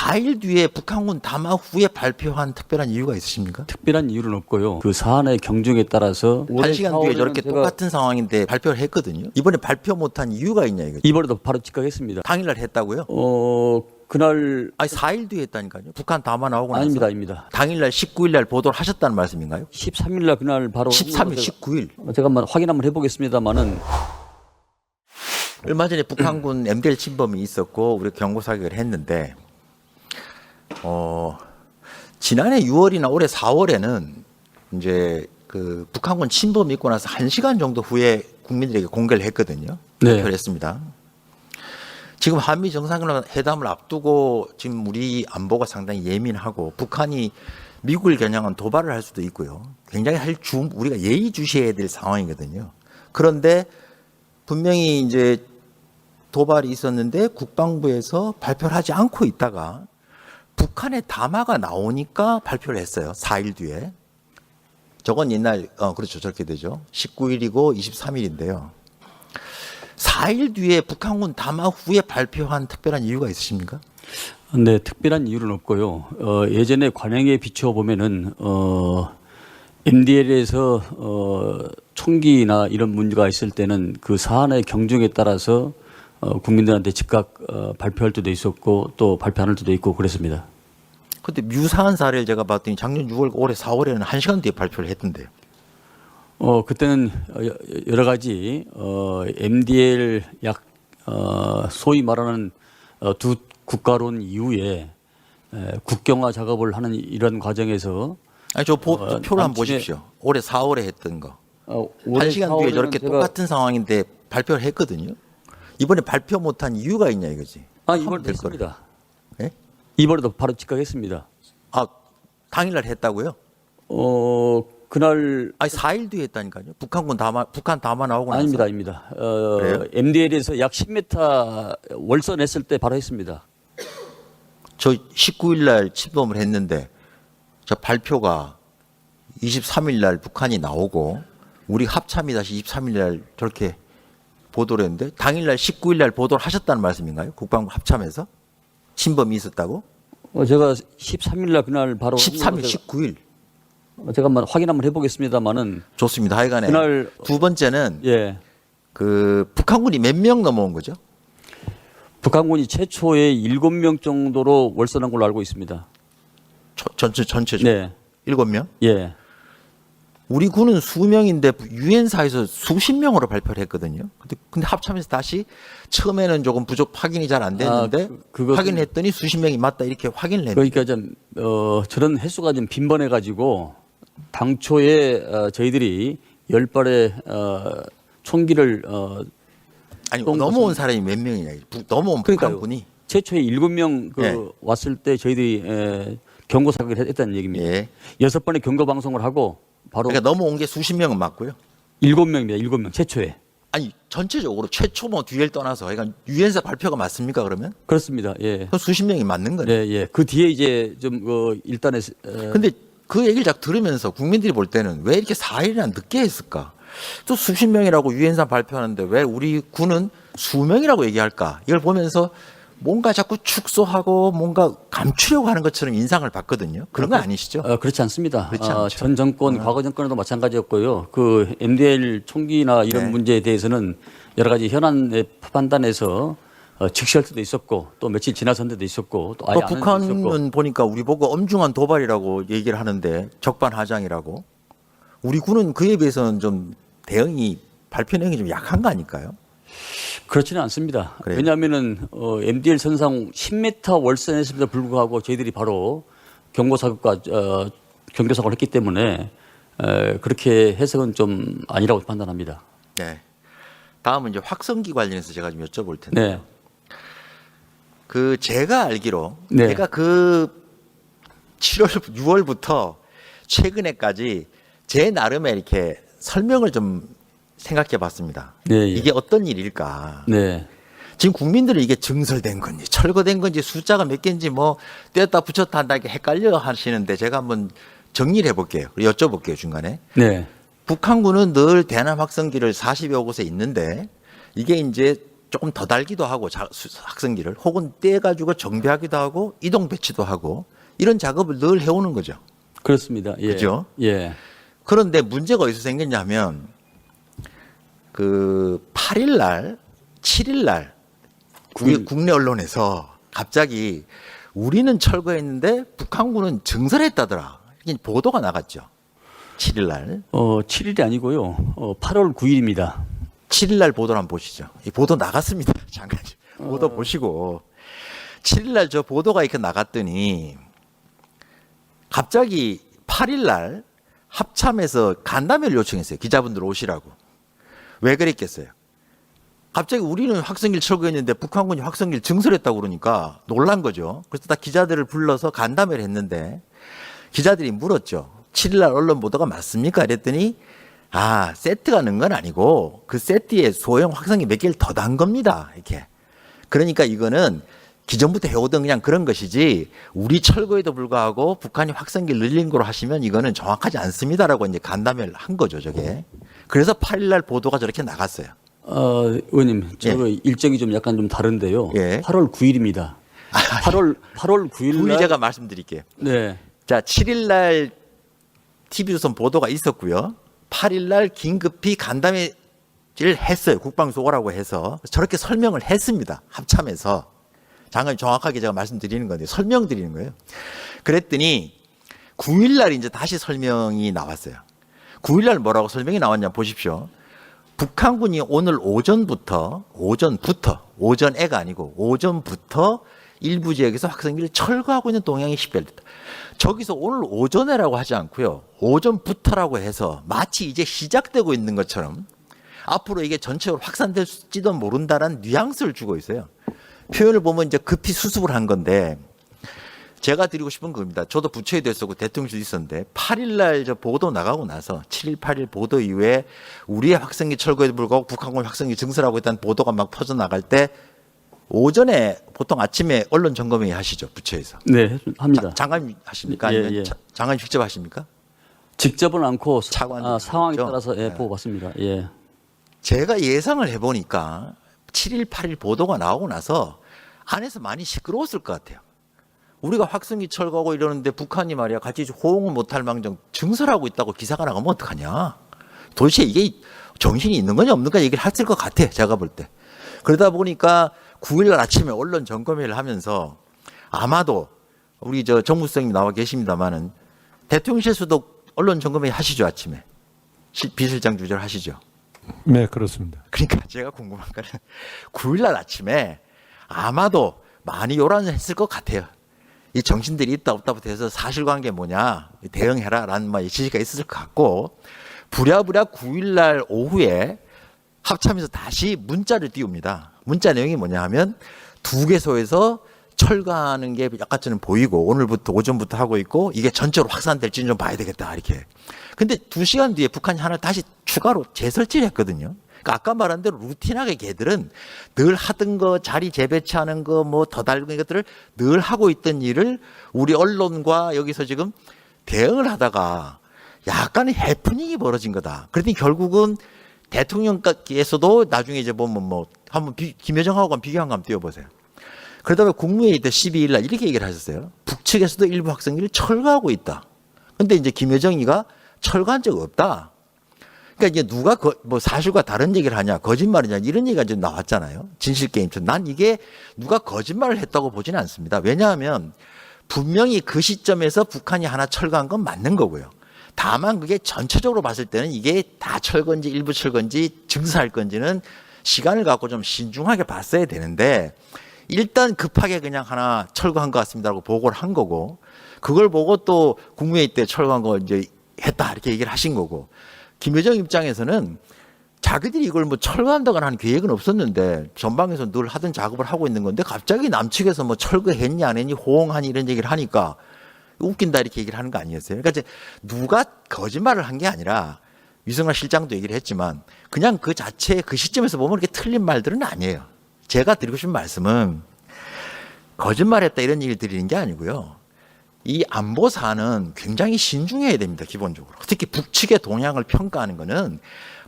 4일 뒤에 북한군 담화 후에 발표한 특별한 이유가 있으십니까? 특별한 이유는 없고요. 그 사안의 경중에 따라서 1시간 뒤에 저렇게 제가 똑같은 상황인데 발표를 했거든요. 이번에 발표 못한 이유가 있냐 이거죠. 이번에도 바로 즉각했습니다. 당일날 했다고요? 그날 아니 4일 뒤에 했다니까요. 북한 담화 나오고 나서. 아닙니다. 당일날 19일날 보도를 하셨다는 말씀인가요? 13일날 그날 바로 13일, 19일. 제가 한번 확인 한번 해보겠습니다만은 얼마 전에 북한군 MDL 침범이 있었고 우리 경고 사격을 했는데 지난해 6월이나 올해 4월에는 이제 그 북한군 침범이 있고 나서 1시간 정도 후에 국민들에게 공개를 했거든요. 네. 발표를 했습니다. 지금 한미 정상회담을 앞두고 지금 우리 안보가 상당히 예민하고 북한이 미국을 겨냥한 도발을 할 수도 있고요. 굉장히 우리가 예의주시해야 될 상황이거든요. 그런데 분명히 이제 도발이 있었는데 국방부에서 발표를 하지 않고 있다가 북한의 담화가 나오니까 발표를 했어요. 4일 뒤에. 저건 옛날, 그렇죠. 저렇게 되죠. 19일이고 23일인데요. 4일 뒤에 북한군 담화 후에 발표한 특별한 이유가 있으십니까? 네, 특별한 이유는 없고요. 예전에 관행에 비추어 보면은 MDL에서 총기나 이런 문제가 있을 때는 그 사안의 경중에 따라서 국민들한테 즉각 발표할 때도 있었고 또 발표 안 할 때도 있고 그랬습니다. 근데 유사한 사례를 제가 봤더니 작년 6월, 올해 4월에는 1시간 뒤에 발표를 했던데요. 그때는 여러 가지 MDL 소위 말하는 두 국가론 이후에 국경화 작업을 하는 이런 과정에서 아니 저 표를 한번 보십시오. 올해 4월에 했던 거. 올해 1시간 뒤에 저렇게 제가 똑같은 상황인데 발표를 했거든요. 이번에 발표 못한 이유가 있냐 이거지. 이번에도 했습니다. 예? 이번에도 바로 즉각했습니다. 당일날 했다고요? 그날 아니 4일 뒤에 했다니까요. 북한 담화 나오고 나서. 아닙니다. 그래요? MDL에서 약 10m 월선했을 때 바로 했습니다. 저 19일 날 침범을 했는데 저 발표가 23일 날 북한이 나오고 우리 합참이 다시 23일 날 저렇게 보도를 했는데 당일 날 19일 날 보도를 하셨다는 말씀인가요? 국방부 합참에서 침범이 있었다고? 제가 13일 날 그날 바로 13일, 19일. 제가 한번 확인 한번 해보겠습니다만은 좋습니다. 하여간에 그날 두 번째는 예. 그 북한군이 몇 명 넘어온 거죠? 북한군이 최초에 7명 정도로 월선한 걸로 알고 있습니다. 전체죠? 네. 7명? 예. 우리 군은 수명인데 유엔사에서 수십 명으로 발표를 했거든요. 근데 합참에서 다시 처음에는 조금 확인이 잘 안 됐는데 그것은 확인했더니 수십 명이 맞다 이렇게 확인을 했는데 그러니까 좀 저런 횟수가 좀 빈번해 가지고 당초에 저희들이 10발의 총기를 아니 넘어온 사람이 몇 명이냐 넘어온 북한군이 최초에 7명 예. 왔을 때 저희들이 경고 사격을 했다는 얘기입니다. 예. 6번의 경고 방송을 하고 바로 그러니까 넘어온 게 수십 명은 맞고요. 7명입니다. 7명 최초에. 아니 전체적으로 최초 뭐 뒤를 떠나서 그러니까 유엔사 발표가 맞습니까 그러면? 그렇습니다. 예. 그럼 수십 명이 맞는 거네. 예, 예. 그 뒤에 이제 좀 일단에 근데 그 얘기를 딱 들으면서 국민들이 볼 때는 왜 이렇게 4일이나 늦게 했을까? 또 수십 명이라고 유엔사 발표하는데 왜 우리 군은 수명이라고 얘기할까? 이걸 보면서 뭔가 자꾸 축소하고 뭔가 감추려고 하는 것처럼 인상을 받거든요. 그런 건 아니시죠? 그렇지 않습니다. 그렇지 않죠. 전 정권, 과거 정권에도 마찬가지였고요. 그 MDL 총기나 이런 네. 문제에 대해서는 여러 가지 현안의 판단에서 즉시할 때도 있었고 또 며칠 지나선 때도 있었고 또 아예 안 한 때도 있었고. 북한은 보니까 우리 보고 엄중한 도발이라고 얘기를 하는데 적반하장이라고. 우리 군은 그에 비해서는 좀 발표 내용이 좀 약한 거 아닐까요? 그렇지는 않습니다. 그래요? 왜냐하면은 MDL 선상 10m 월선했음에도 불구하고 저희들이 바로 경고사격과 경계사격을 했기 때문에 그렇게 해석은 좀 아니라고 판단합니다. 네. 다음은 이제 확성기 관련해서 제가 좀 여쭤볼 텐데. 네. 그 제가 알기로 네. 제가 그 6월부터 최근에까지 제 나름의 이렇게 설명을 좀 생각해 봤습니다. 네, 예. 이게 어떤 일일까? 네. 지금 국민들은 이게 증설된 건지 철거된 건지 숫자가 몇 개인지 뭐 떼었다 붙였다 한다 이렇게 헷갈려 하시는데 제가 한번 정리를 해볼게요. 여쭤볼게요 중간에. 네. 북한군은 늘 대남 확성기를 40여 곳에 있는데 이게 이제 조금 더 달기도 하고 학생기를 혹은 떼가지고 정비하기도 하고 이동 배치도 하고 이런 작업을 늘 해오는 거죠. 그렇습니다. 예. 그죠? 예. 그런데 문제가 어디서 생겼냐면 그 8일 날, 7일 날 우리 국내 언론에서 갑자기 우리는 철거했는데 북한군은 증설했다더라. 이게 보도가 나갔죠. 7일 날. 7일이 아니고요. 8월 9일입니다. 7일 날 보도를 한번 보시죠. 이 보도 나갔습니다. 잠깐 보도 보시고 7일 날 저 보도가 이렇게 나갔더니 갑자기 8일 날 합참에서 간담회를 요청했어요. 기자분들 오시라고. 왜 그랬겠어요? 갑자기 우리는 확성기를 철거했는데 북한군이 확성기를 증설했다고 그러니까 놀란 거죠. 그래서 다 기자들을 불러서 간담회를 했는데 기자들이 물었죠. 7일 날 언론 보도가 맞습니까? 그랬더니 세트가 는 건 아니고 그 세트에 소형 확성기 몇 개를 더 단 겁니다. 이렇게. 그러니까 이거는 기존부터 해오던 그냥 그런 것이지 우리 철거에도 불구하고 북한이 확성기를 늘린 거로 하시면 이거는 정확하지 않습니다라고 이제 간담회를 한 거죠, 저게. 그래서 8일 날 보도가 저렇게 나갔어요. 의원님, 저 일정이 좀 약간 좀 다른데요. 예. 8월 9일입니다. 8월 9일 우리 날. 제가 말씀드릴게요. 네. 자, 7일 날 TV조선 보도가 있었고요. 8일 날 긴급히 간담회를 했어요. 국방부 오라고 해서. 저렇게 설명을 했습니다. 합참에서. 장관님 정확하게 제가 말씀드리는 건데 설명드리는 거예요. 그랬더니 9일 날 이제 다시 설명이 나왔어요. 9일 날 뭐라고 설명이 나왔냐 보십시오. 북한군이 오늘 오전에가 아니고 오전부터 일부 지역에서 확성기를 철거하고 있는 동향이 식별됐다. 저기서 오늘 오전에라고 하지 않고요. 오전부터라고 해서 마치 이제 시작되고 있는 것처럼 앞으로 이게 전체적으로 확산될지도 모른다는 뉘앙스를 주고 있어요. 표현을 보면 이제 급히 수습을 한 건데 제가 드리고 싶은 겁니다. 저도 부처에 됐었고 대통령실도 있었는데 8일 날 저 보도 나가고 나서 7일, 8일 보도 이후에 우리의 확성기 철거에도 불구하고 북한군 확성기 증설하고 있다는 보도가 막 퍼져나갈 때 오전에 보통 아침에 언론 점검회의 하시죠. 부처에서. 네, 합니다. 장관님 하십니까? 아니면 장관님 직접 하십니까? 직접은 않고 차관들 상황에 그렇죠? 따라서 보고 봤습니다. 예. 제가 예상을 해보니까 7일, 8일 보도가 나오고 나서 안에서 많이 시끄러웠을 것 같아요. 우리가 확성기 철거하고 이러는데 북한이 말이야 같이 호응을 못할 망정 증설하고 있다고 기사가 나가면 어떡하냐. 도대체 이게 정신이 있는 거냐 없는 거냐 얘기를 했을 것 같아. 제가 볼 때. 그러다 보니까 9일 날 아침에 언론 점검회를 하면서 아마도 우리 저 정무수석님 나와 계십니다마는 대통령실에서도 언론 점검회 하시죠 아침에. 비실장 주재를 하시죠. 네, 그렇습니다. 그러니까 제가 궁금한 거는 9일 날 아침에 아마도 많이 요란했을 것 같아요. 이 정신들이 있다 없다부터 해서 사실관계 뭐냐 대응해라라는 지시가 있을 것 같고 부랴부랴 9일 날 오후에 합참에서 다시 문자를 띄웁니다. 문자 내용이 뭐냐 하면 두 개소에서 철거하는 게 약간 저는 보이고 오늘부터 오전부터 하고 있고 이게 전체로 확산될지는 좀 봐야 되겠다 이렇게. 근데 2시간 뒤에 북한이 하나 다시 추가로 재설치를 했거든요. 그러니까 아까 말한 대로 루틴하게 걔들은 늘 하던 거 자리 재배치하는 거 뭐 더 달는 것들을 늘 하고 있던 일을 우리 언론과 여기서 지금 대응을 하다가 약간의 해프닝이 벌어진 거다. 그랬더니 결국은 대통령께서도 나중에 이제 보면 뭐 한번 김여정하고 비교한 거 한번 띄워보세요. 그러다가 국무회의 때 12일 날 이렇게 얘기를 하셨어요. 북측에서도 일부 학생들이 철거하고 있다. 근데 이제 김여정이가 철거한 적 없다. 그러니까 이제 누가 뭐 사실과 다른 얘기를 하냐, 거짓말이냐 이런 얘기가 좀 나왔잖아요. 진실 게임처럼. 난 이게 누가 거짓말을 했다고 보지는 않습니다. 왜냐하면 분명히 그 시점에서 북한이 하나 철거한 건 맞는 거고요. 다만 그게 전체적으로 봤을 때는 이게 다 철거인지 일부 철거인지 증설할 건지는 시간을 갖고 좀 신중하게 봤어야 되는데 일단 급하게 그냥 하나 철거한 것 같습니다라고 보고를 한 거고 그걸 보고 또 국무회의 때 철거한 거 이제 했다 이렇게 얘기를 하신 거고 김여정 입장에서는 자기들이 이걸 뭐 철거한다거나 하는 계획은 없었는데 전방에서 늘 하던 작업을 하고 있는 건데 갑자기 남측에서 뭐 철거했니 안 했니 호응하니 이런 얘기를 하니까 웃긴다 이렇게 얘기를 하는 거 아니었어요. 그러니까 이제 누가 거짓말을 한 게 아니라 유승환 실장도 얘기를 했지만 그냥 그 자체 그 시점에서 보면 그렇게 틀린 말들은 아니에요. 제가 드리고 싶은 말씀은 거짓말했다 이런 얘기를 드리는 게 아니고요. 이 안보 사안은 굉장히 신중해야 됩니다. 기본적으로. 특히 북측의 동향을 평가하는 거는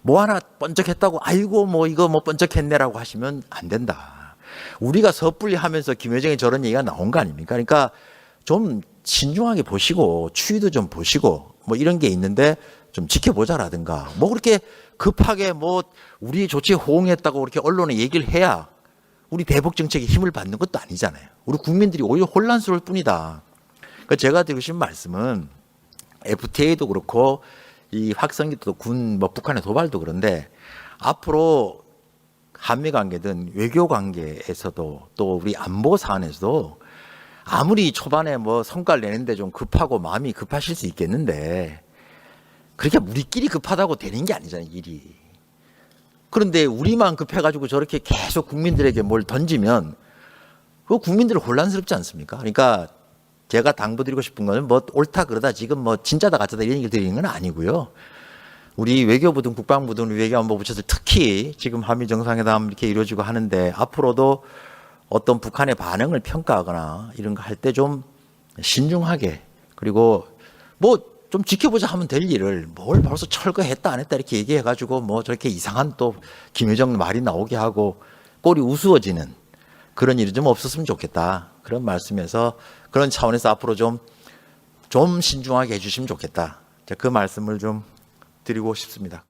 뭐 하나 번쩍했다고 아이고 뭐 이거 뭐 번쩍했네라고 하시면 안 된다. 우리가 섣불리 하면서 김여정이 저런 얘기가 나온 거 아닙니까? 그러니까 좀 신중하게 보시고 추이도 좀 보시고 뭐 이런 게 있는데 좀 지켜보자라든가 뭐 그렇게 급하게 뭐 우리 조치에 호응했다고 그렇게 언론에 얘기를 해야 우리 대북 정책에 힘을 받는 것도 아니잖아요. 우리 국민들이 오히려 혼란스러울 뿐이다. 그러니까 제가 드리고 싶은 말씀은 FTA도 그렇고 이 확성기도 뭐 북한의 도발도 그런데 앞으로 한미 관계든 외교 관계에서도 또 우리 안보 사안에서도 아무리 초반에 뭐 성과를 내는데 좀 급하고 마음이 급하실 수 있겠는데 그렇게 우리끼리 급하다고 되는 게 아니잖아요, 일이. 그런데 우리만 급해가지고 저렇게 계속 국민들에게 뭘 던지면 그 국민들 혼란스럽지 않습니까? 그러니까 제가 당부드리고 싶은 거는 뭐 옳다 그러다 지금 뭐 진짜다 가짜다 이런 얘기를 드리는 건 아니고요. 우리 외교부든 국방부든 외교안보 부처들 특히 지금 한미 정상회담 이렇게 이루어지고 하는데 앞으로도 어떤 북한의 반응을 평가하거나 이런 거 할 때 좀 신중하게 그리고 뭐 좀 지켜보자 하면 될 일을 뭘 벌써 철거했다 안 했다 이렇게 얘기해가지고 뭐 저렇게 이상한 또 김여정 말이 나오게 하고 꼴이 우스워지는 그런 일이 좀 없었으면 좋겠다. 그런 말씀에서 그런 차원에서 앞으로 좀 신중하게 해주시면 좋겠다. 그 말씀을 좀 드리고 싶습니다.